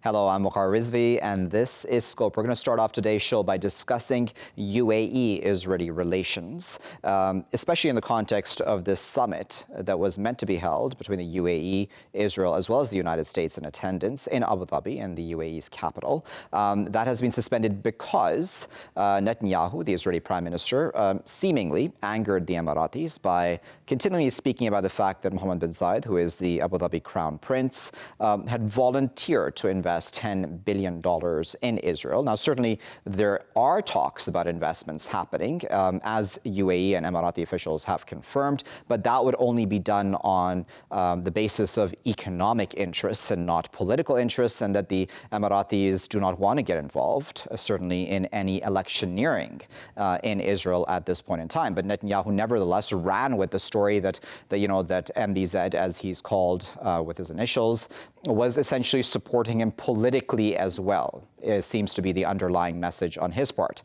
Hello, I'm Waqar Rizvi, and this is Scope. We're going to start off today's show by discussing UAE-Israeli relations, especially in the context of this summit that was meant to be held between the UAE, Israel, as well as the United States in attendance in Abu Dhabi, in the UAE's capital. That has been suspended because Netanyahu, the Israeli prime minister, seemingly angered the Emiratis by continually speaking about the fact that Mohammed bin Zayed, who is the Abu Dhabi crown prince, had volunteered to invest $10 billion in Israel. Now, certainly there are talks about investments happening, as UAE and Emirati officials have confirmed, but that would only be done on the basis of economic interests and not political interests, and that the Emiratis do not want to get involved, certainly in any electioneering in Israel at this point in time. But Netanyahu nevertheless ran with the story that MBZ, as he's called with his initials, was essentially supporting him politically as well. It seems to be the underlying message on his part.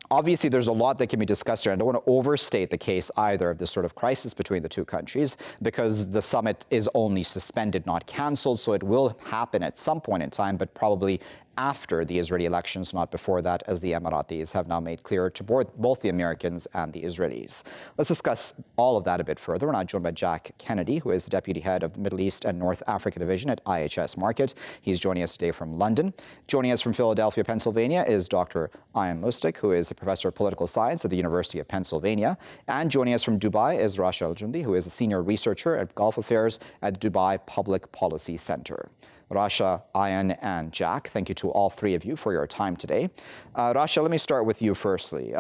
Obviously, there's a lot that can be discussed here. I don't want to overstate the case either of this sort of crisis between the two countries, because the summit is only suspended, not canceled. So it will happen at some point in time, but probably after the Israeli elections, not before that, as the Emiratis have now made clear to both the Americans and the Israelis. Let's discuss all of that a bit further. We're now joined by Jack Kennedy, who is the Deputy Head of the Middle East and North Africa Division at IHS Markit. He's joining us today from London. Joining us from Philadelphia, Pennsylvania, is Dr. Ian Lustick, who is a professor of political science at the University of Pennsylvania. And joining us from Dubai is Rasha Aljoundy, who is a senior researcher at Gulf Affairs at the Dubai Public Policy Center. Rasha, Ian, and Jack, thank you to all three of you for your time today. Rasha, let me start with you firstly.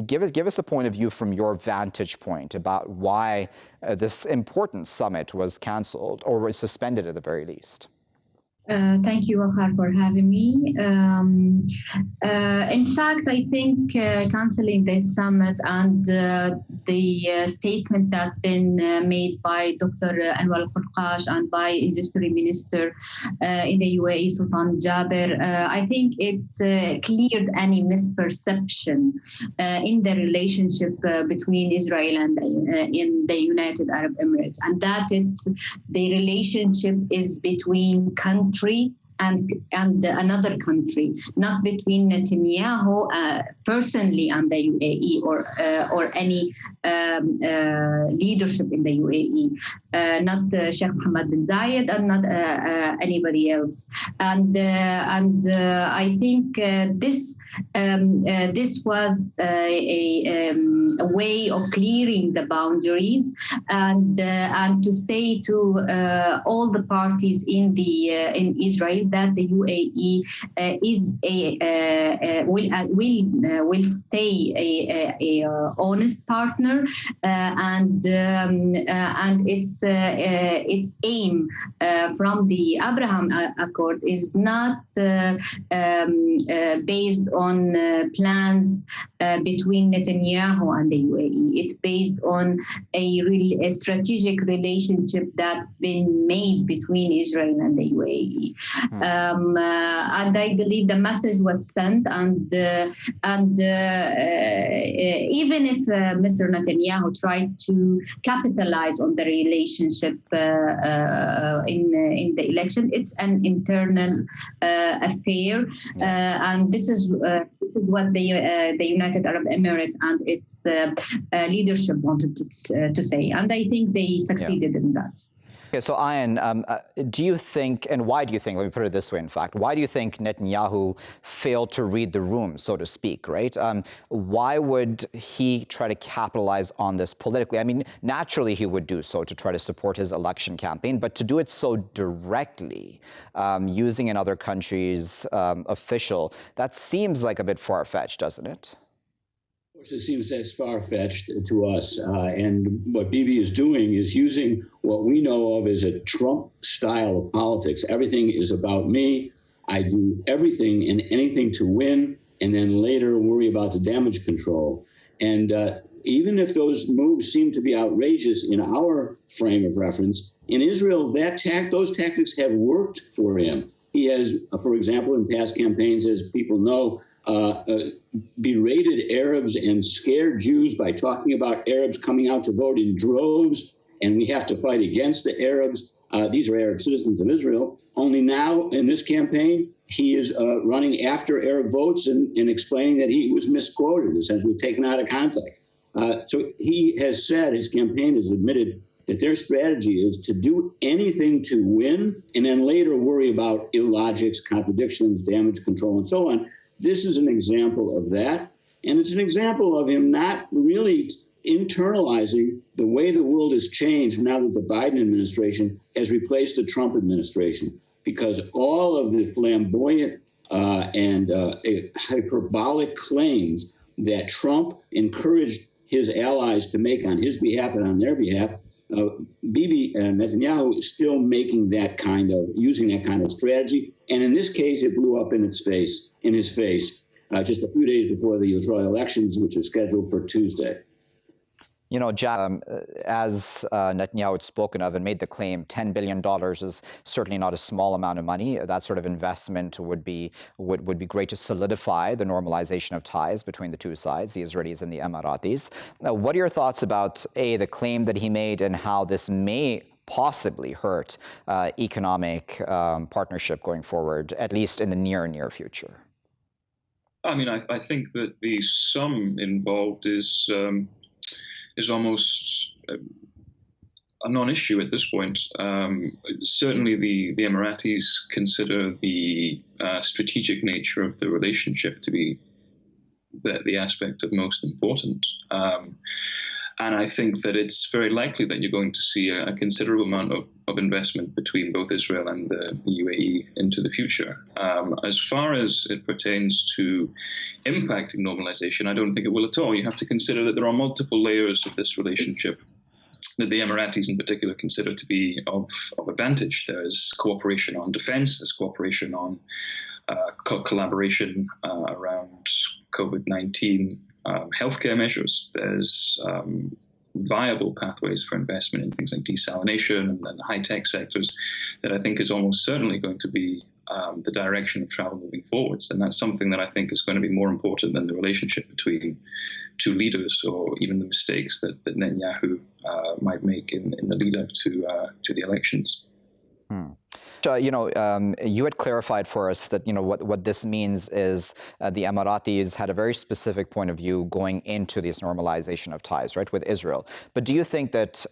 Give us the point of view from your vantage point about why this important summit was canceled or was suspended at the very least. Thank you, Waqar, for having me. In fact, I think canceling this summit and the statement that been made by Dr. Anwar al-Qurqash and by Industry Minister in the UAE, Sultan Jaber, I think it cleared any misperception in the relationship between Israel and in the United Arab Emirates, and that it's the relationship is between country and another country, not between Netanyahu personally and the UAE or any leadership in the UAE, not Sheikh Mohammed bin Zayed and not anybody else. And I think this was a way of clearing the boundaries and to say to all the parties in Israel that the UAE will stay a honest partner, and its aim from the Abraham Accord is not based on plans between Netanyahu and the UAE. It's based on a strategic relationship that's been made between Israel and the UAE. And I believe the message was sent, and even if Mr. Netanyahu tried to capitalize on the relationship in the election, it's an internal affair, and this is what the United Arab Emirates and its leadership wanted to say, and I think they succeeded in that. Okay, so Ian, do you think, and why do you think, let me put it this way, in fact, why do you think Netanyahu failed to read the room, so to speak, right? Why would he try to capitalize on this politically? I mean, naturally he would do so to try to support his election campaign, but to do it so directly, using another country's official, that seems like a bit far-fetched, doesn't it? It seems that's far-fetched to us, and what Bibi is doing is using what we know of as a Trump style of politics. Everything is about me. I do everything and anything to win, and then later worry about the damage control. And even if those moves seem to be outrageous in our frame of reference, in Israel, those tactics have worked for him. He has, for example, in past campaigns, as people know, berated Arabs and scared Jews by talking about Arabs coming out to vote in droves, and we have to fight against the Arabs. These are Arab citizens of Israel. Only now in this campaign, he is running after Arab votes and explaining that he was misquoted, essentially taken out of context. So he has said, his campaign has admitted that their strategy is to do anything to win and then later worry about illogics, contradictions, damage control, and so on. This is an example of that. And it's an example of him not really internalizing the way the world has changed now that the Biden administration has replaced the Trump administration, because all of the flamboyant and hyperbolic claims that Trump encouraged his allies to make on his behalf and on their behalf, Bibi Netanyahu is still making that kind of, using that kind of strategy. And in this case, it blew up in his face, just a few days before the Israel elections, which is scheduled for Tuesday. You know, Jack, as Netanyahu had spoken of and made the claim, $10 billion is certainly not a small amount of money. That sort of investment would be great to solidify the normalization of ties between the two sides, the Israelis and the Emiratis. Now, what are your thoughts about, A, the claim that he made and how this may possibly hurt economic partnership going forward, at least in the near future? I mean, I think that the sum involved is almost a non-issue at this point. Certainly the Emiratis consider the strategic nature of the relationship to be the aspect of most important. And I think that it's very likely that you're going to see a considerable amount of investment between both Israel and the UAE into the future. As far as it pertains to impacting normalization, I don't think it will at all. You have to consider that there are multiple layers of this relationship that the Emiratis in particular consider to be of advantage. There's cooperation on defense, there's cooperation on collaboration around COVID-19 healthcare measures. There's viable pathways for investment in things like desalination and the high-tech sectors that I think is almost certainly going to be the direction of travel moving forwards. And that's something that I think is going to be more important than the relationship between two leaders or even the mistakes that Netanyahu might make in the lead-up to the elections. You had clarified for us that, what this means is the Emiratis had a very specific point of view going into this normalization of ties, right, with Israel. But do you think that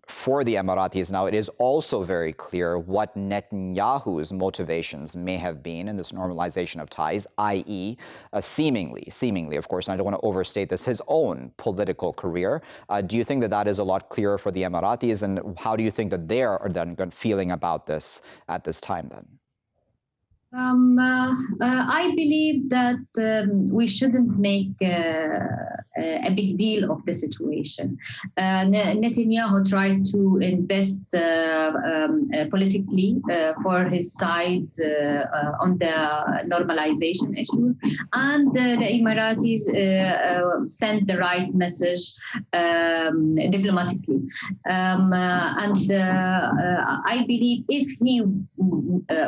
for the Emiratis now, it is also very clear what Netanyahu's motivations may have been in this normalization of ties, i.e., seemingly, of course, and I don't want to overstate this, his own political career? Do you think that that is a lot clearer for the Emiratis, and how do you think that they are then feeling about this at this time then? I believe that we shouldn't make a big deal of the situation. Netanyahu tried to invest politically for his side on the normalization issues, and the Emiratis sent the right message diplomatically. I believe if he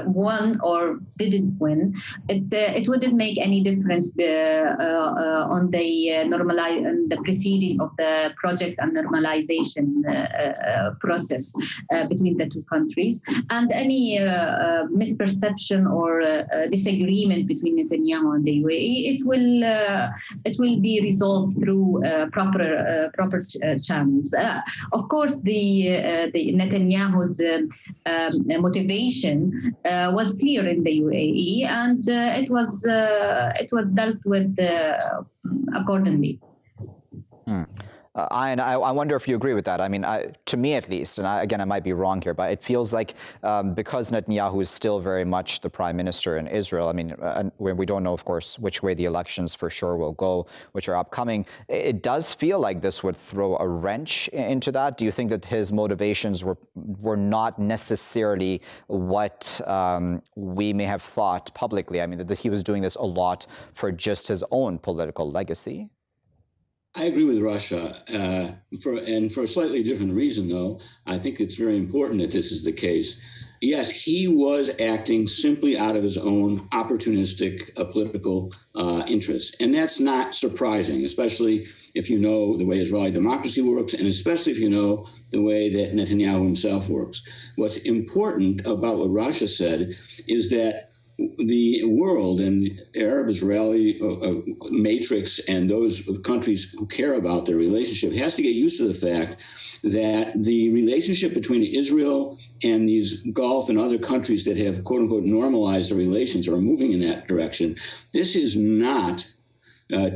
won or didn't win, it wouldn't make any difference on the proceeding of the project and normalization process between the two countries. And any misperception or disagreement between Netanyahu and the UAE, it will be resolved through proper channels. Of course, the Netanyahu's motivation was clear in the UAE, and it was dealt with accordingly. I wonder if you agree with that. I mean, to me at least, and I might be wrong here, but it feels like because Netanyahu is still very much the prime minister in Israel, I mean, we don't know, of course, which way the elections for sure will go, which are upcoming, it does feel like this would throw a wrench into that. Do you think that his motivations were not necessarily what we may have thought publicly? I mean, that he was doing this a lot for just his own political legacy? I agree with Rasha, for a slightly different reason, though. I think it's very important that this is the case. Yes, he was acting simply out of his own opportunistic political interests. And that's not surprising, especially if you know the way Israeli democracy works, and especially if you know the way that Netanyahu himself works. What's important about what Rasha said is that the world and Arab-Israeli matrix and those countries who care about their relationship has to get used to the fact that the relationship between Israel and these Gulf and other countries that have, quote unquote, normalized their relations or are moving in that direction, this is not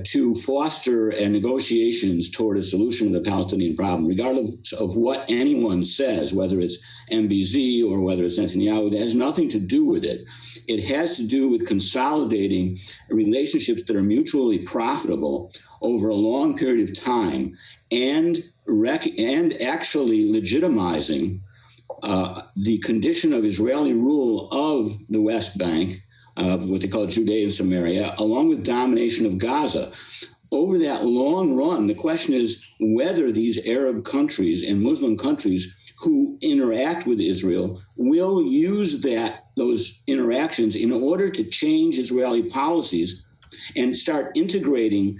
to foster negotiations toward a solution of the Palestinian problem, regardless of what anyone says, whether it's MBZ or whether it's Netanyahu. That has nothing to do with it. It has to do with consolidating relationships that are mutually profitable over a long period of time and actually legitimizing the condition of Israeli rule of the West Bank, of what they call Judea and Samaria, along with domination of Gaza. Over that long run, the question is whether these Arab countries and Muslim countries who interact with Israel will use those interactions in order to change Israeli policies and start integrating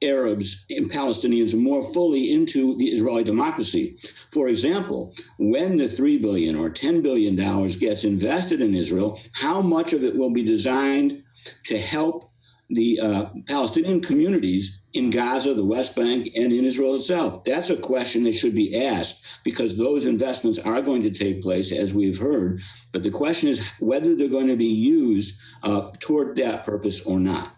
Arabs and Palestinians more fully into the Israeli democracy. For example, when the $3 billion or $10 billion gets invested in Israel, how much of it will be designed to help the Palestinian communities in Gaza, the West Bank, and in Israel itself? That's a question that should be asked, because those investments are going to take place, as we've heard. But the question is whether they're going to be used toward that purpose or not.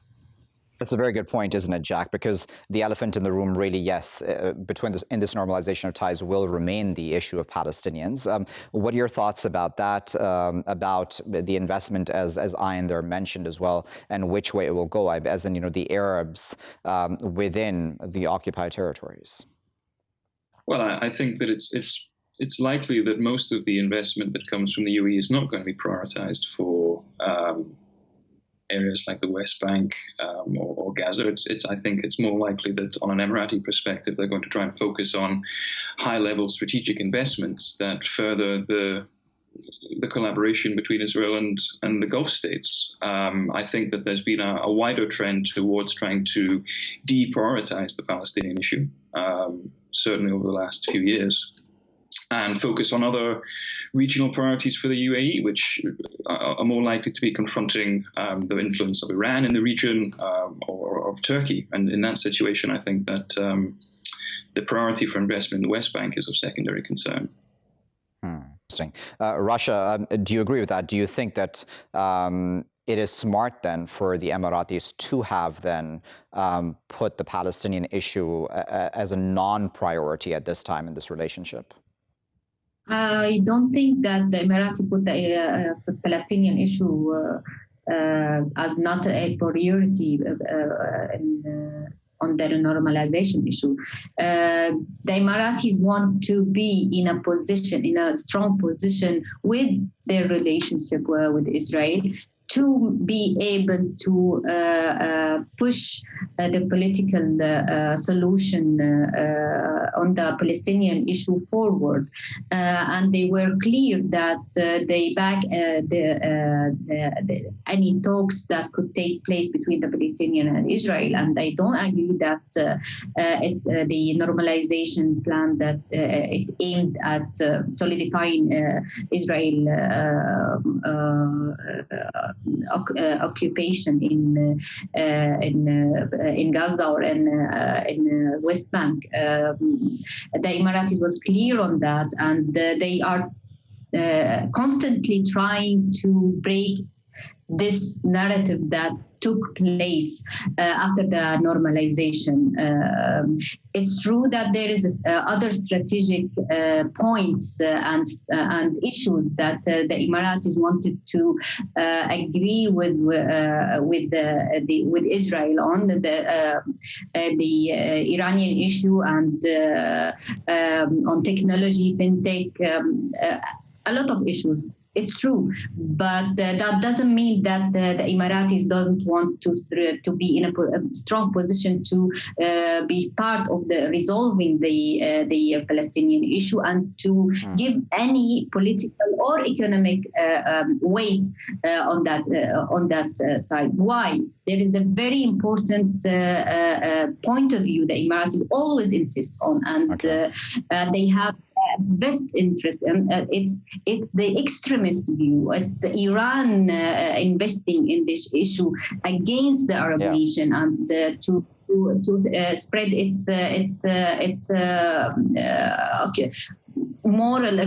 That's a very good point, isn't it, Jack? Because the elephant in the room, really, yes, in this normalization of ties will remain the issue of Palestinians. What are your thoughts about that, about the investment, as Ayn there mentioned as well, and which way it will go, as in, the Arabs within the occupied territories? Well, I think that it's likely that most of the investment that comes from the UAE is not going to be prioritized for areas like the West Bank or Gaza. I think it's more likely that on an Emirati perspective, they're going to try and focus on high-level strategic investments that further the collaboration between Israel and the Gulf states. I think that there's been a wider trend towards trying to deprioritize the Palestinian issue, certainly over the last few years, and focus on other regional priorities for the UAE, which are more likely to be confronting the influence of Iran in the region or of Turkey. And in that situation, I think that the priority for investment in the West Bank is of secondary concern. Interesting. Rasha, do you agree with that? Do you think that it is smart then for the Emiratis to have then put the Palestinian issue as a non-priority at this time in this relationship? I don't think that the Emirati put the Palestinian issue as not a priority on their normalization issue. The Emiratis want to be in a strong position with their relationship with Israel, to be able to push the political solution on the Palestinian issue forward. And they were clear that they back any talks that could take place between the Palestinian and Israel. And I don't agree that the normalization plan that it aimed at solidifying Israel occupation in Gaza or in West Bank. The Emirati was clear on that, and they are constantly trying to break this narrative that took place after the normalization. It's true that there is other strategic points and issues that the Emiratis wanted to agree with Israel on, the Iranian issue and on technology, fintech, a lot of issues. It's true, but that doesn't mean that the Emiratis don't want to be in a strong position to be part of the resolving the Palestinian issue and to give any political or economic weight on that side. Why? There is a very important point of view the Emiratis always insist on, and they have best interest, and it's the extremist view. It's Iran investing in this issue against the Arab nation and to spread its moral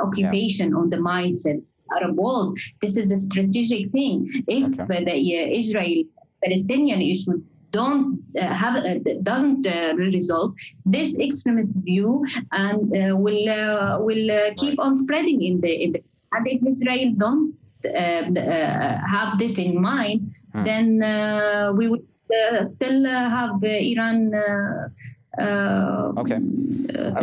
occupation on the mindset Arab world. This is a strategic thing. If the Israel-Palestinian issue doesn't resolve, this extremist view and will keep on spreading in the and if Israel don't have this in mind, then we would still have Iran.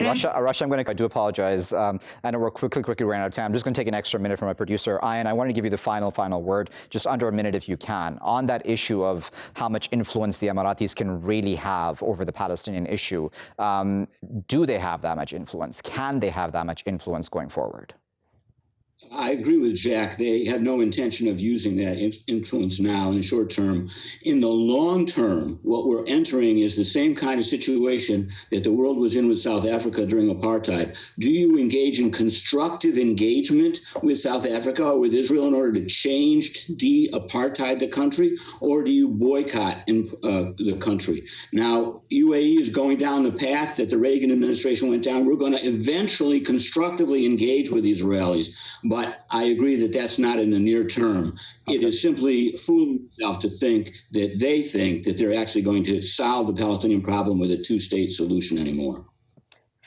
Rasha, I do apologize. I know we're quickly running out of time. I'm just going to take an extra minute from my producer. Ayan, I want to give you the final word, just under a minute if you can, on that issue of how much influence the Emiratis can really have over the Palestinian issue. Do they have that much influence? Can they have that much influence going forward? I agree with Jack. They have no intention of using that influence now in the short term. In the long term, what we're entering is the same kind of situation that the world was in with South Africa during apartheid. Do you engage in constructive engagement with South Africa or with Israel in order to change, de-apartheid the country, or do you boycott the country? Now, UAE is going down the path that the Reagan administration went down. We're going to eventually constructively engage with the Israelis. But I agree that that's not in the near term. It is simply fooling yourself to think that they think that they're actually going to solve the Palestinian problem with a two-state solution anymore.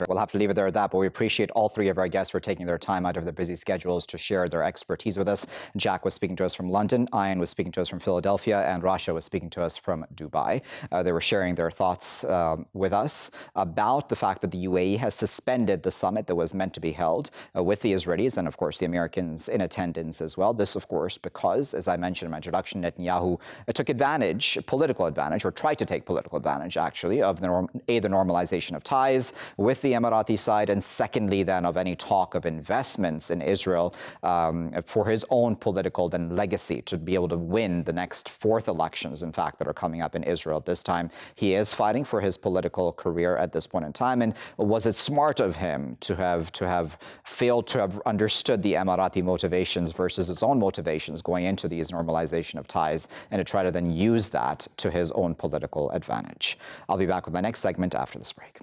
We'll have to leave it there at that, but we appreciate all three of our guests for taking their time out of their busy schedules to share their expertise with us. Jack was speaking to us from London, Ayan was speaking to us from Philadelphia, and Rasha was speaking to us from Dubai. They were sharing their thoughts with us about the fact that the UAE has suspended the summit that was meant to be held with the Israelis and, of course, the Americans in attendance as well. This, of course, because, as I mentioned in my introduction, Netanyahu took advantage, political advantage, or tried to take political advantage, actually, of the normalization of ties with the Emirati side, and secondly, then, of any talk of investments in Israel for his own political legacy to be able to win the next fourth elections, in fact, that are coming up in Israel. This time, he is fighting for his political career at this point in time. And was it smart of him to have failed to have understood the Emirati motivations versus its own motivations going into these normalization of ties, and to try to then use that to his own political advantage? I'll be back with my next segment after this break.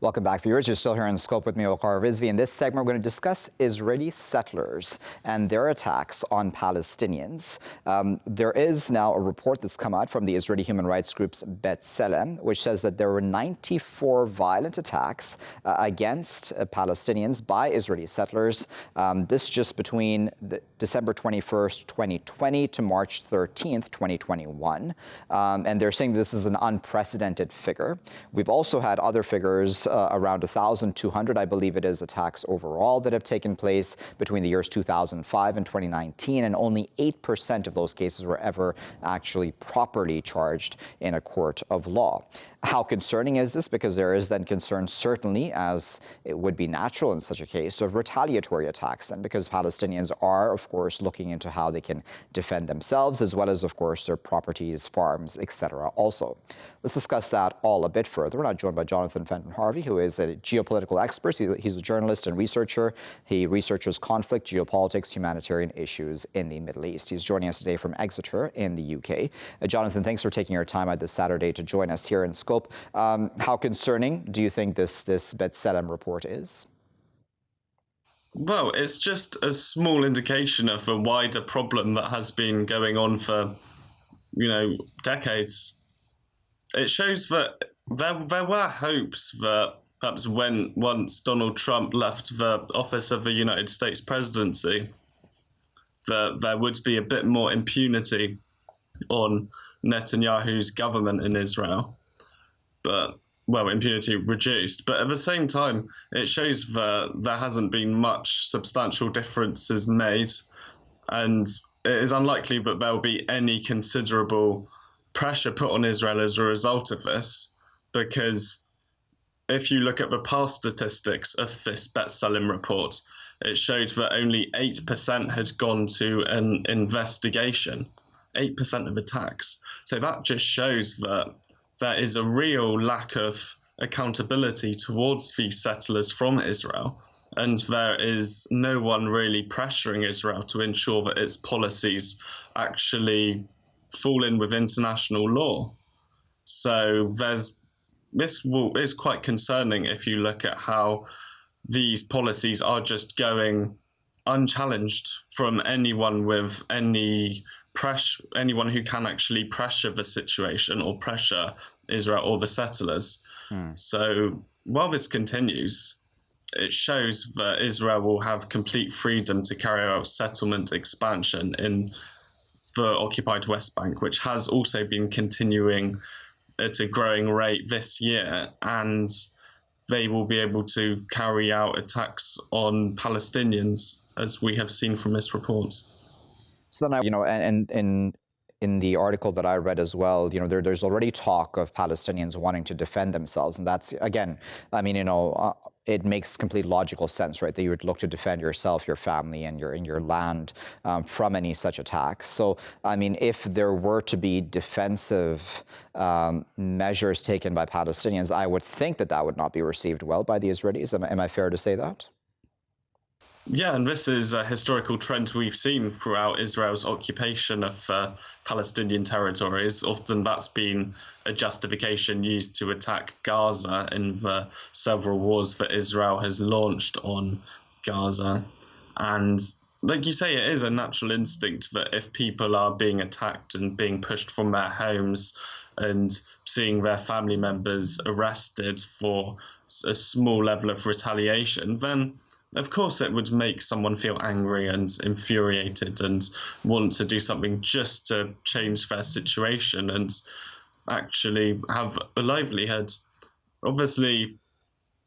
Welcome back, viewers. You're still here in Scope with me, Waqar Rizvi. In this segment, we're going to discuss Israeli settlers and their attacks on Palestinians. There is now a report that's come out from the Israeli human rights groups B'Tselem, which says that there were 94 violent attacks against Palestinians by Israeli settlers. This just between December 21st, 2020 to March 13th, 2021. And they're saying this is an unprecedented figure. We've also had other figures around 1,200, I believe it is, attacks overall that have taken place between the years 2005 and 2019, and only 8% of those cases were ever actually properly charged in a court of law. How concerning is this? Because there is then concern, certainly, as it would be natural in such a case, of retaliatory attacks, and because Palestinians are, of course, looking into how they can defend themselves, as well as, of course, their properties, farms, etc. also. Let's discuss that all a bit further. We're now joined by Jonathan Fenton-Harvey, who is a geopolitical expert. He's a journalist and researcher. He researches conflict, geopolitics, humanitarian issues in the Middle East. He's joining us today from Exeter in the UK. Jonathan, thanks for taking your time out this Saturday to join us here in Scope. How concerning do you think this B'Tselem report is? Well, it's just a small indication of a wider problem that has been going on for, decades. It shows that there were hopes that perhaps once Donald Trump left the office of the United States presidency, that there would be a bit more impunity on Netanyahu's government in Israel. But impunity reduced. But at the same time, it shows that there hasn't been much substantial differences made, and it is unlikely that there will be any considerable pressure put on Israel as a result of this, because if you look at the past statistics of this best-selling report, it showed that only 8% had gone to an investigation, 8% of attacks. So that just shows that there is a real lack of accountability towards these settlers from Israel, and there is no one really pressuring Israel to ensure that its policies actually fall in with international law. So this is quite concerning if you look at how these policies are just going unchallenged from anyone with any pressure, anyone who can actually pressure the situation or pressure Israel or the settlers. So while this continues, it shows that Israel will have complete freedom to carry out settlement expansion in the occupied West Bank, which has also been continuing at a growing rate this year, and they will be able to carry out attacks on Palestinians, as we have seen from this report. So then, and in the article that I read as well, there's already talk of Palestinians wanting to defend themselves, and that's, again, it makes complete logical sense, right? That you would look to defend yourself, your family, and your land from any such attacks. So, if there were to be defensive measures taken by Palestinians, I would think that would not be received well by the Israelis. Am I fair to say that? Yeah, and this is a historical trend we've seen throughout Israel's occupation of Palestinian territories. Often that's been a justification used to attack Gaza in the several wars that Israel has launched on Gaza. And like you say, it is a natural instinct that if people are being attacked and being pushed from their homes and seeing their family members arrested for a small level of retaliation, then of course it would make someone feel angry and infuriated and want to do something just to change their situation and actually have a livelihood. Obviously,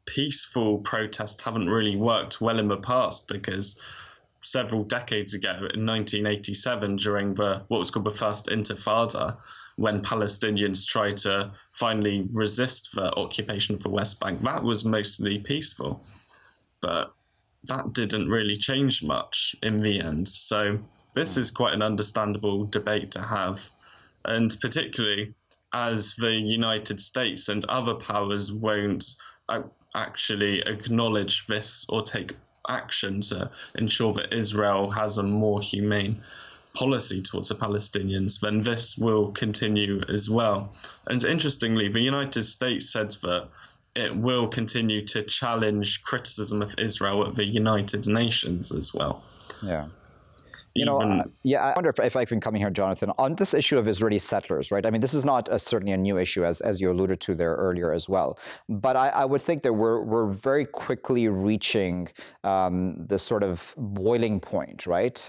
peaceful protests haven't really worked well in the past, because several decades ago, in 1987, during what was called the First Intifada, when Palestinians tried to finally resist the occupation of the West Bank, that was mostly peaceful. But that didn't really change much in the end. So this is quite an understandable debate to have. And particularly as the United States and other powers won't actually acknowledge this or take action to ensure that Israel has a more humane policy towards the Palestinians, then this will continue as well. And interestingly, the United States said that it will continue to challenge criticism of Israel at the United Nations as well. Yeah. I wonder if I can come in here, Jonathan, on this issue of Israeli settlers, right? This is not certainly a new issue, as you alluded to there earlier as well. But I would think that we're very quickly reaching this sort of boiling point, right,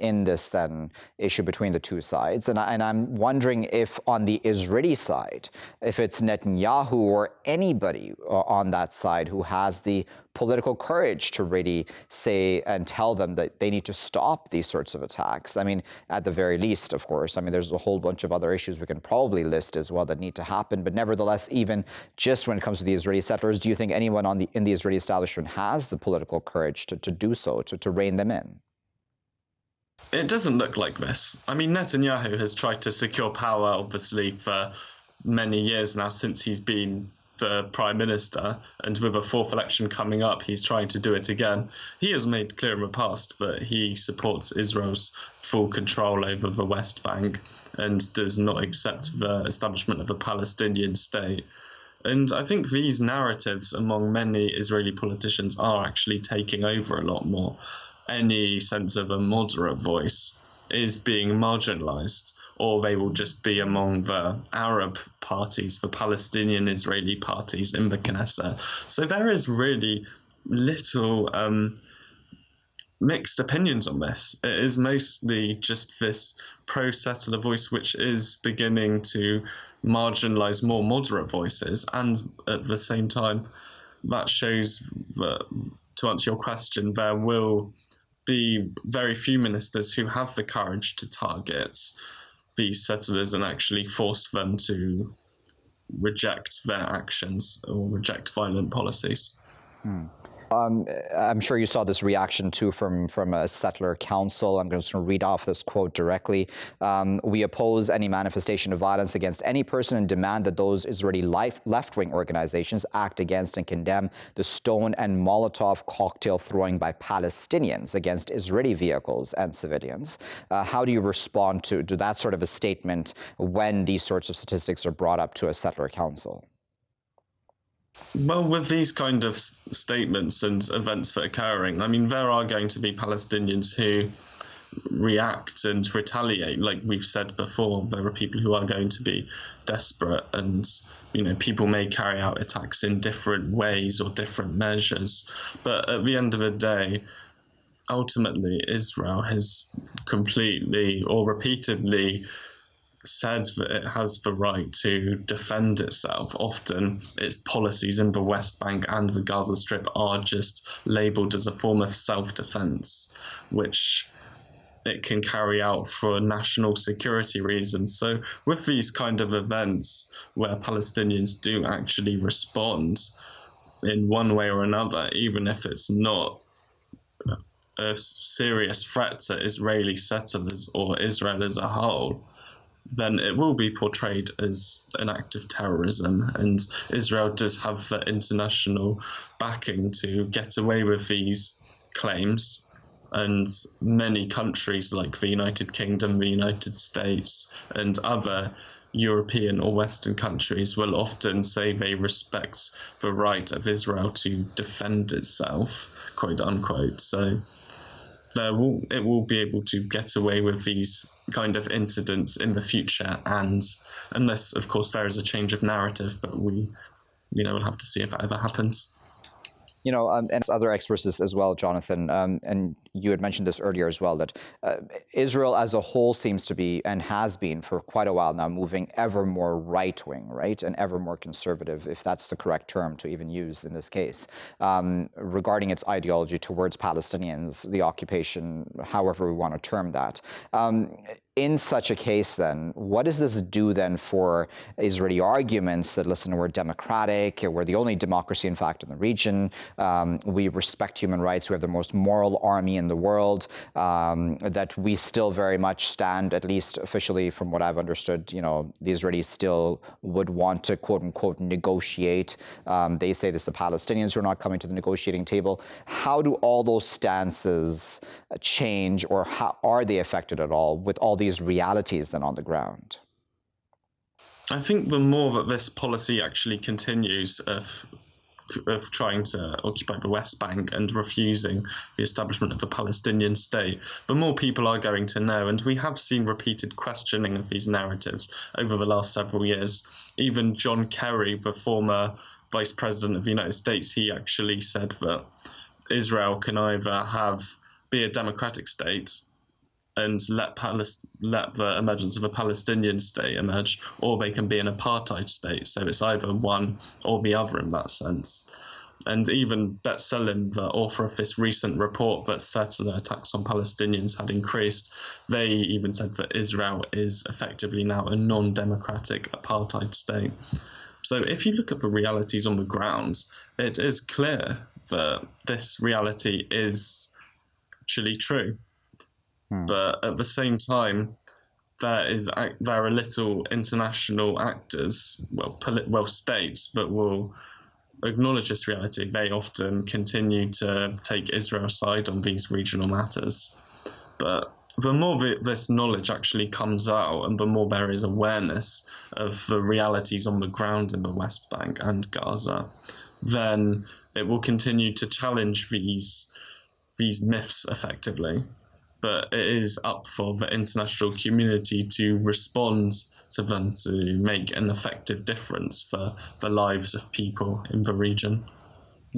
in this then issue between the two sides. And I'm wondering if on the Israeli side, if it's Netanyahu or anybody on that side who has the political courage to really say and tell them that they need to stop these sorts of attacks. At the very least, of course. There's a whole bunch of other issues we can probably list as well that need to happen. But nevertheless, even just when it comes to the Israeli settlers, do you think anyone in the Israeli establishment has the political courage to do so, to rein them in? It doesn't look like this. Netanyahu has tried to secure power, obviously, for many years now, since he's been the prime minister, and with a fourth election coming up, he's trying to do it again. He has made clear in the past that he supports Israel's full control over the West Bank and does not accept the establishment of a Palestinian state. And I think these narratives among many Israeli politicians are actually taking over a lot more. Any sense of a moderate voice is being marginalized, or they will just be among the Arab parties, the Palestinian Israeli parties in the Knesset. So there is really little mixed opinions on this. It is mostly just this pro-settler voice which is beginning to marginalize more moderate voices. And at the same time, that shows that, to answer your question, there will be very few ministers who have the courage to target these settlers and actually force them to reject their actions or reject violent policies. I'm sure you saw this reaction too from a settler council. I'm just going to read off this quote directly. We oppose any manifestation of violence against any person and demand that those Israeli left-wing organizations act against and condemn the stone and Molotov cocktail throwing by Palestinians against Israeli vehicles and civilians. How do you respond to that sort of a statement when these sorts of statistics are brought up to a settler council? Well, with these kind of statements and events that are occurring, I mean, there are going to be Palestinians who react and retaliate. Like we've said before, there are people who are going to be desperate, and, you know, people may carry out attacks in different ways or different measures. But at the end of the day, ultimately, Israel has completely or repeatedly said that it has the right to defend itself. Often its policies in the West Bank and the Gaza Strip are just labelled as a form of self-defence, which it can carry out for national security reasons. So with these kind of events where Palestinians do actually respond in one way or another, even if it's not a serious threat to Israeli settlers or Israel as a whole, then it will be portrayed as an act of terrorism. And Israel does have the international backing to get away with these claims. And many countries like the United Kingdom, the United States, and other European or Western countries will often say they respect the right of Israel to defend itself, quote unquote. So it will be able to get away with these kind of incidents in the future, and unless, of course, there is a change of narrative, but we'll have to see if that ever happens. And other experts as well, Jonathan, and you had mentioned this earlier as well, that Israel as a whole seems to be, and has been for quite a while now, moving ever more right-wing, right, and ever more conservative, if that's the correct term to even use in this case, regarding its ideology towards Palestinians, the occupation, however we want to term that. In such a case, then, what does this do then for Israeli arguments that, listen, we're democratic, we're the only democracy, in fact, in the region, we respect human rights, we have the most moral army in the world, that we still very much stand, at least officially from what I've understood, the Israelis still would want to, quote unquote, negotiate. They say this, the Palestinians who are not coming to the negotiating table. How do all those stances change, or how are they affected at all with all these realities then on the ground? I think the more that this policy actually continues of trying to occupy the West Bank and refusing the establishment of a Palestinian state, the more people are going to know. And we have seen repeated questioning of these narratives over the last several years. Even John Kerry, the former Vice President of the United States, he actually said that Israel can either be a democratic state and let the emergence of a Palestinian state emerge, or they can be an apartheid state. So it's either one or the other in that sense. And even B'Tselem, the author of this recent report that settler attacks on Palestinians had increased, they even said that Israel is effectively now a non-democratic apartheid state. So if you look at the realities on the ground, it is clear that this reality is actually true. But at the same time, there are little international actors, states, that will acknowledge this reality. They often continue to take Israel's side on these regional matters. But the more this knowledge actually comes out, and the more there is awareness of the realities on the ground in the West Bank and Gaza, then it will continue to challenge these myths effectively. But it is up for the international community to respond to them, to make an effective difference for the lives of people in the region.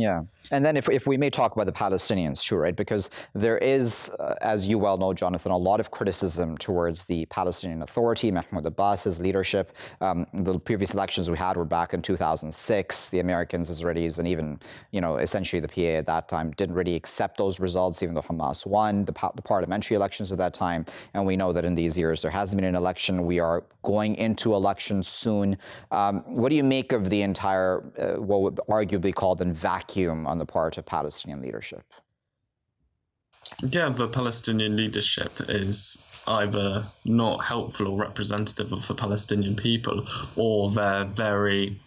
Yeah. And then if we may talk about the Palestinians too, right? Because there is, as you well know, Jonathan, a lot of criticism towards the Palestinian Authority, Mahmoud Abbas's leadership. The previous elections we had were back in 2006. The Americans, Israelis, and even, essentially the PA at that time didn't really accept those results, even though Hamas won the parliamentary elections at that time. And we know that in these years there hasn't been an election. We are going into elections soon. What do you make of the entire, what would arguably called a vacuum on the part of Palestinian leadership? Yeah, the Palestinian leadership is either not helpful or representative of the Palestinian people, or they're very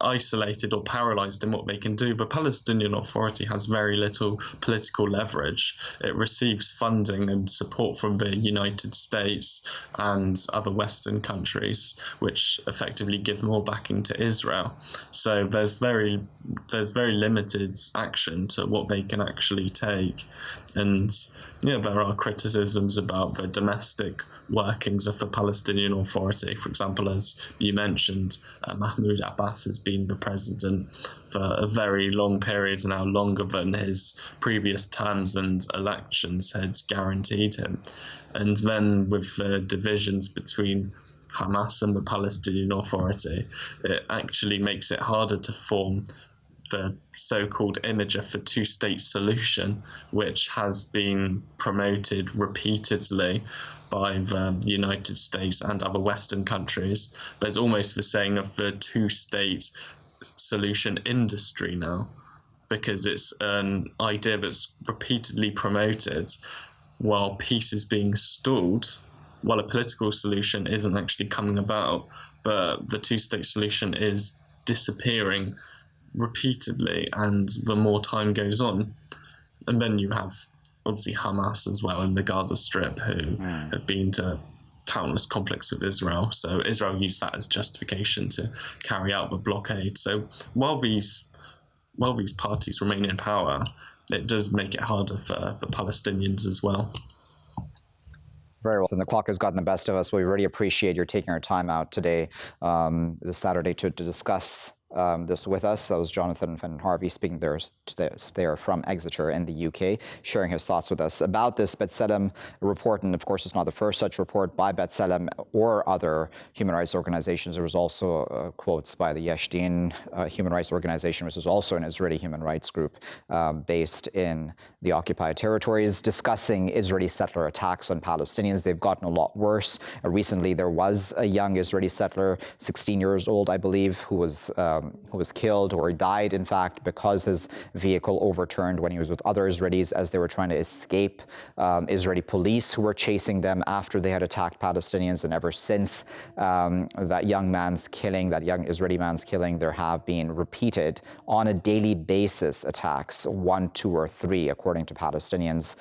isolated or paralyzed in what they can do. The Palestinian Authority has very little political leverage. It receives funding and support from the United States and other Western countries, which effectively give more backing to Israel. So there's very limited action to what they can actually take. And there are criticisms about the domestic workings of the Palestinian Authority. For example, as you mentioned, Mahmoud Abbas has been the president for a very long period now, longer than his previous terms and elections had guaranteed him. And then with the divisions between Hamas and the Palestinian Authority, it actually makes it harder to form the so-called image of the two-state solution, which has been promoted repeatedly by the United States and other Western countries. There's almost the saying of the two-state solution industry now, because it's an idea that's repeatedly promoted while peace is being stalled, while a political solution isn't actually coming about, but the two-state solution is disappearing repeatedly, and the more time goes on. And then you have obviously Hamas as well in the Gaza Strip, who have been to countless conflicts with Israel. So Israel used that as justification to carry out the blockade. So while these parties remain in power, it does make it harder for the Palestinians as well. Very well. And the clock has gotten the best of us. We really appreciate your taking our time out today, this Saturday, to discuss this with us. That was Jonathan Fenton-Harvey speaking there from Exeter in the UK, sharing his thoughts with us about this B'Tselem report. And of course, it's not the first such report by B'Tselem or other human rights organizations. There was also quotes by the Yesh Din human rights organization, which is also an Israeli human rights group based in the occupied territories, discussing Israeli settler attacks on Palestinians. They've gotten a lot worse. Recently, there was a young Israeli settler, 16 years old, I believe, who was killed, or died, in fact, because his vehicle overturned when he was with other Israelis as they were trying to escape Israeli police who were chasing them after they had attacked Palestinians. And ever since that young Israeli man's killing, there have been repeated on a daily basis attacks, 1, 2, or 3, according to Palestinians,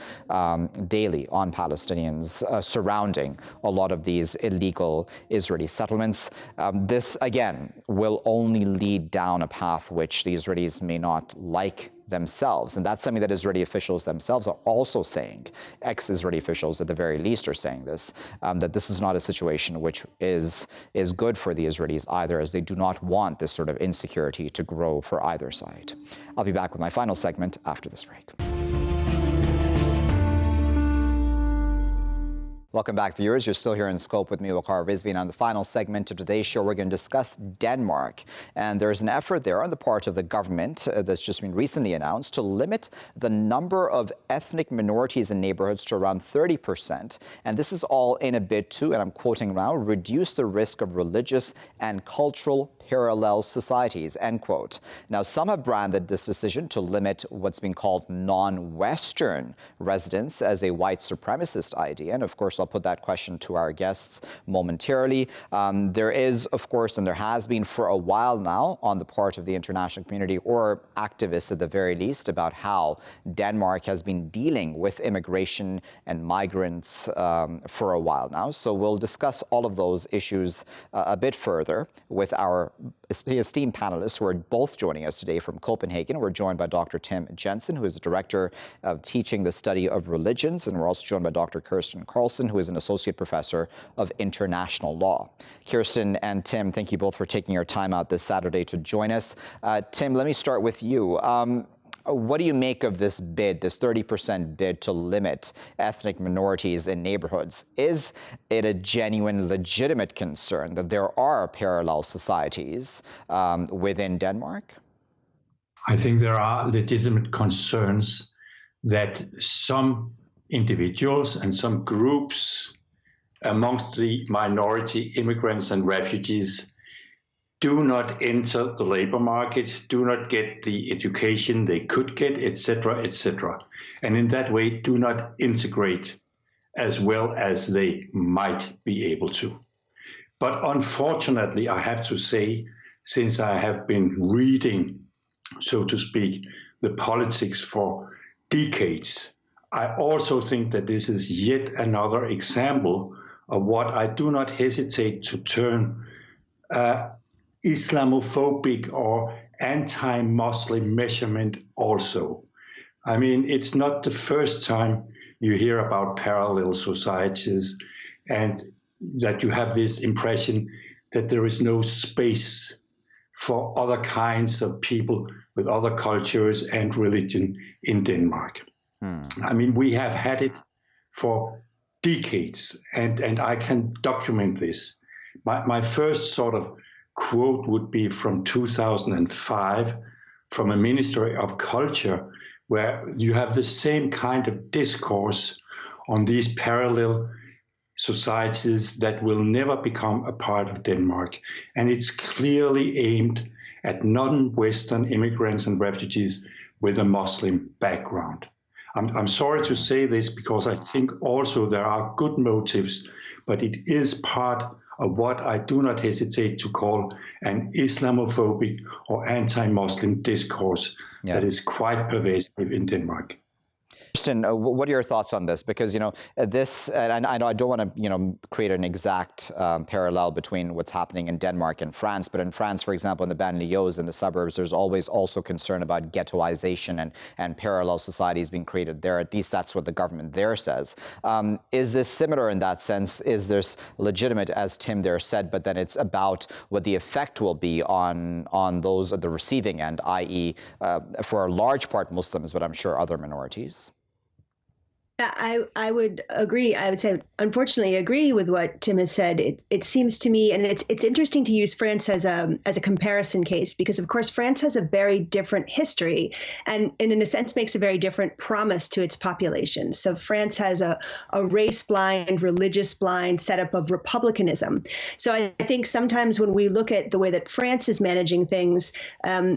daily on Palestinians surrounding a lot of these illegal Israeli settlements. This, again, will only lead down a path which the Israelis may not like themselves. And that's something that Israeli officials themselves are also saying. Ex-Israeli officials, at the very least, are saying this, that this is not a situation which is good for the Israelis either, as they do not want this sort of insecurity to grow for either side. I'll be back with my final segment after this break. Welcome back, viewers. You're still here in Scope with me, Waqar Rizvi, and on the final segment of today's show, we're going to discuss Denmark. And there's an effort there on the part of the government that's just been recently announced to limit the number of ethnic minorities in neighborhoods to around 30%. And this is all in a bid to, and I'm quoting now, reduce the risk of religious and cultural parallel societies, end quote. Now, some have branded this decision to limit what's been called non-Western residents as a white supremacist idea. And of course, I'll put that question to our guests momentarily. There is, of course, and there has been for a while now on the part of the international community, or activists at the very least, about how Denmark has been dealing with immigration and migrants for a while now. So we'll discuss all of those issues a bit further with our esteemed panelists who are both joining us today from Copenhagen. We're joined by Dr. Tim Jensen, who is the Director of Teaching the Study of Religions, and we're also joined by Dr. Kerstin Carlson, who is an Associate Professor of International Law. Kerstin and Tim, thank you both for taking your time out this Saturday to join us. Tim, let me start with you. What do you make of this bid, this 30% bid to limit ethnic minorities in neighborhoods? Is it a genuine, legitimate concern that there are parallel societies within Denmark? I think there are legitimate concerns that some individuals and some groups amongst the minority immigrants and refugees do not enter the labor market, do not get the education they could get, etc., etc., and in that way do not integrate as well as they might be able to. But unfortunately, I have to say, since I have been reading, so to speak, the politics for decades, I also think that this is yet another example of what I do not hesitate to term Islamophobic or anti-Muslim measurement also. I mean, it's not the first time you hear about parallel societies and that you have this impression that there is no space for other kinds of people with other cultures and religion in Denmark. I mean, we have had it for decades, and I can document this. My first sort of quote would be from 2005 from a Ministry of Culture, where you have the same kind of discourse on these parallel societies that will never become a part of Denmark. And it's clearly aimed at non-Western immigrants and refugees with a Muslim background. I'm sorry to say this because I think also there are good motives, but it is part of what I do not hesitate to call an Islamophobic or anti-Muslim discourse that is quite pervasive in Denmark. Kerstin, what are your thoughts on this? Because, this, and I know I don't want to, create an exact parallel between what's happening in Denmark and France, but in France, for example, in the banlieues, in the suburbs, there's always also concern about ghettoization and parallel societies being created there. At least that's what the government there says. Is this similar in that sense? Is this legitimate, as Tim there said, but then it's about what the effect will be on those at the receiving end, i.e., for a large part Muslims, but I'm sure other minorities? I would agree. I would say, unfortunately, agree with what Tim has said. It seems to me, and it's interesting to use France as a comparison case, because of course France has a very different history, and in a sense makes a very different promise to its population. So France has a race-blind, religious-blind setup of republicanism. So I think sometimes when we look at the way that France is managing things,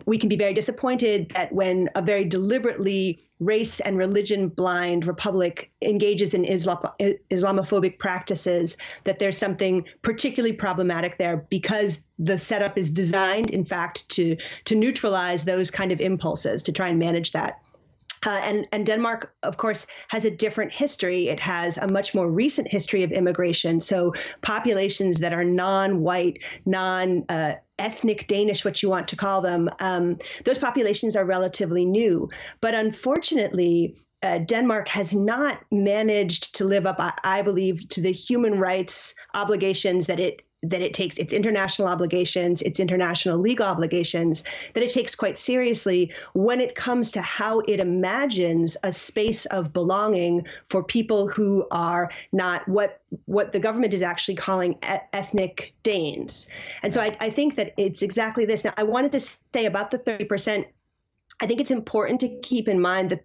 we can be very disappointed that when a very deliberately race and religion blind republic engages in Islamophobic practices, that there's something particularly problematic there, because the setup is designed, in fact, to neutralize those kind of impulses, to try and manage that. And Denmark, of course, has a different history. It has a much more recent history of immigration. So populations that are non-white, ethnic Danish, what you want to call them, those populations are relatively new. But unfortunately, Denmark has not managed to live up, I believe, to the human rights obligations that it takes, its international obligations, its international legal obligations, that it takes quite seriously when it comes to how it imagines a space of belonging for people who are not what the government is actually calling ethnic Danes. And so I think that it's exactly this. Now, I wanted to say about the 30%, I think it's important to keep in mind that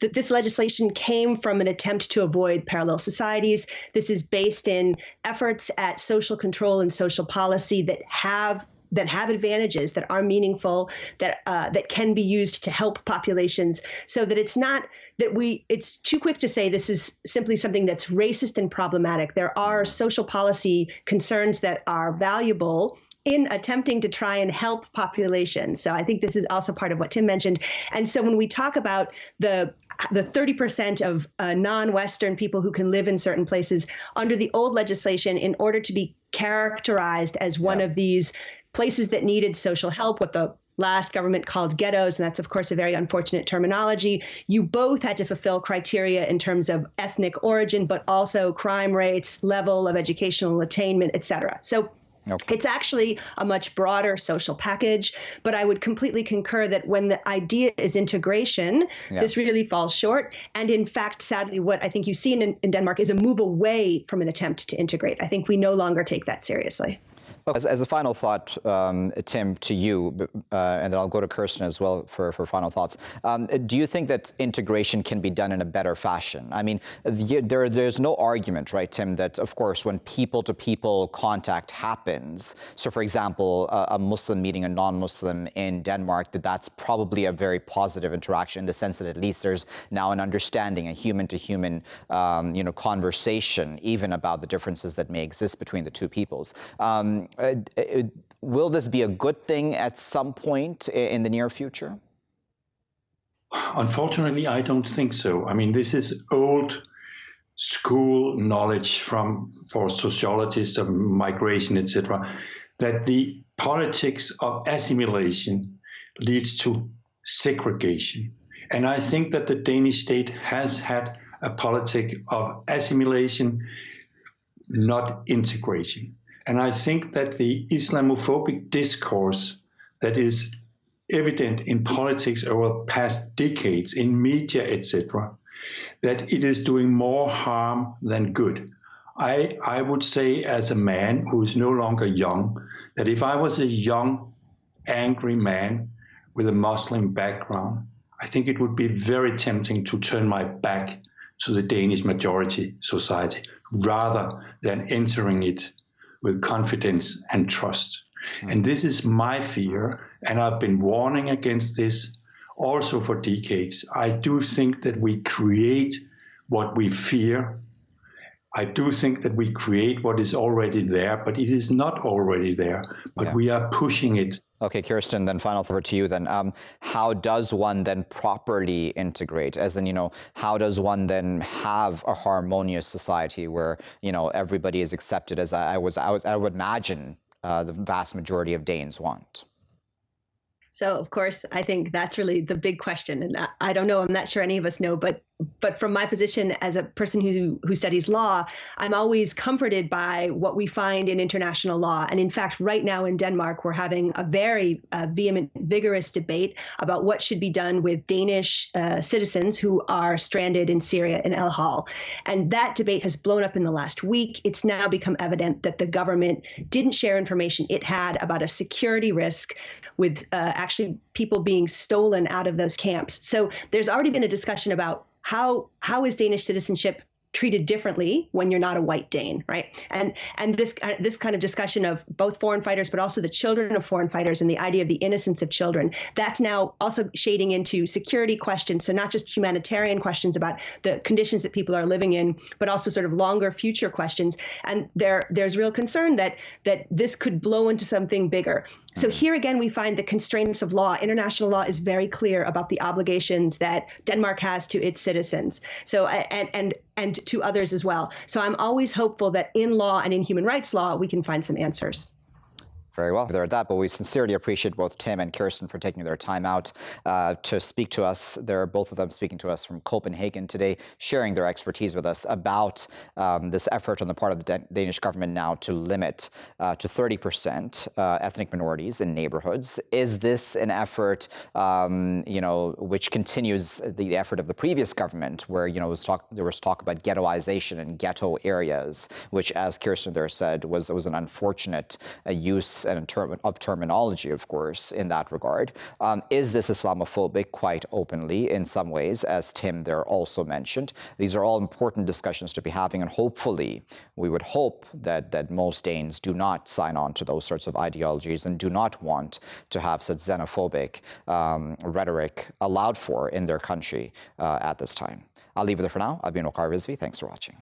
this legislation came from an attempt to avoid parallel societies. This is based in efforts at social control and social policy that have advantages, that are meaningful, that can be used to help populations, so that it's not that it's too quick to say this is simply something that's racist and problematic. There are social policy concerns that are valuable in attempting to try and help populations. So I think this is also part of what Tim mentioned. And so when we talk about the 30% of non-Western people who can live in certain places under the old legislation, in order to be characterized as one of these places that needed social help, what the last government called ghettos, and that's, of course, a very unfortunate terminology. You both had to fulfill criteria in terms of ethnic origin, but also crime rates, level of educational attainment, et cetera. So it's actually a much broader social package, but I would completely concur that when the idea is integration, this really falls short. And in fact, sadly, what I think you see in Denmark is a move away from an attempt to integrate. I think we no longer take that seriously. As a final thought, Tim, to you, and then I'll go to Kerstin as well for final thoughts. Do you think that integration can be done in a better fashion? I mean, there's no argument, right, Tim, that, of course, when people-to-people contact happens, so, for example, a Muslim meeting a non-Muslim in Denmark, that's probably a very positive interaction in the sense that at least there's now an understanding, a human-to-human, conversation, even about the differences that may exist between the two peoples. Will this be a good thing at some point in the near future? Unfortunately, I don't think so. I mean, this is old school knowledge for sociologists of migration, etc., that the politics of assimilation leads to segregation. And I think that the Danish state has had a politic of assimilation, not integration. And I think that the Islamophobic discourse that is evident in politics over past decades, in media, etc., that it is doing more harm than good. I would say, as a man who is no longer young, that if I was a young, angry man with a Muslim background, I think it would be very tempting to turn my back to the Danish majority society rather than entering it with confidence and trust. And this is my fear, and I've been warning against this also for decades. I do think that we create what we fear. I do think that we create what is already there, but it is not already there, but we are pushing it. Okay, Kerstin, then final word to you then. How does one then properly integrate? As in, how does one then have a harmonious society where, everybody is accepted as I would imagine the vast majority of Danes want? So, of course, I think that's really the big question. And I don't know, I'm not sure any of us know, but from my position as a person who studies law, I'm always comforted by what we find in international law. And in fact, right now in Denmark, we're having a very vehement, vigorous debate about what should be done with Danish citizens who are stranded in Syria in El Hal. And that debate has blown up in the last week. It's now become evident that the government didn't share information it had about a security risk with actually people being stolen out of those camps. So there's already been a discussion about how is Danish citizenship treated differently when you're not a white Dane, right? And this kind of discussion of both foreign fighters, but also the children of foreign fighters and the idea of the innocence of children, that's now also shading into security questions. So not just humanitarian questions about the conditions that people are living in, but also sort of longer future questions. And there's real concern that this could blow into something bigger. So here again, we find the constraints of law. International law is very clear about the obligations that Denmark has to its citizens. So and to others as well. So I'm always hopeful that in law and in human rights law, we can find some answers. Very well. There at that, but we sincerely appreciate both Tim and Kerstin for taking their time out to speak to us. They're both of them speaking to us from Copenhagen today, sharing their expertise with us about this effort on the part of the Danish government now to limit to 30% ethnic minorities in neighborhoods. Is this an effort, which continues the effort of the previous government, where there was talk about ghettoization in ghetto areas, which, as Kerstin there said, was an unfortunate use and of terminology, of course, in that regard. Is this Islamophobic? Quite openly in some ways, as Tim there also mentioned. These are all important discussions to be having, and hopefully we would hope that most Danes do not sign on to those sorts of ideologies and do not want to have such xenophobic rhetoric allowed for in their country at this time. I'll leave it there for now. I've been Okar Rizvi. Thanks for watching.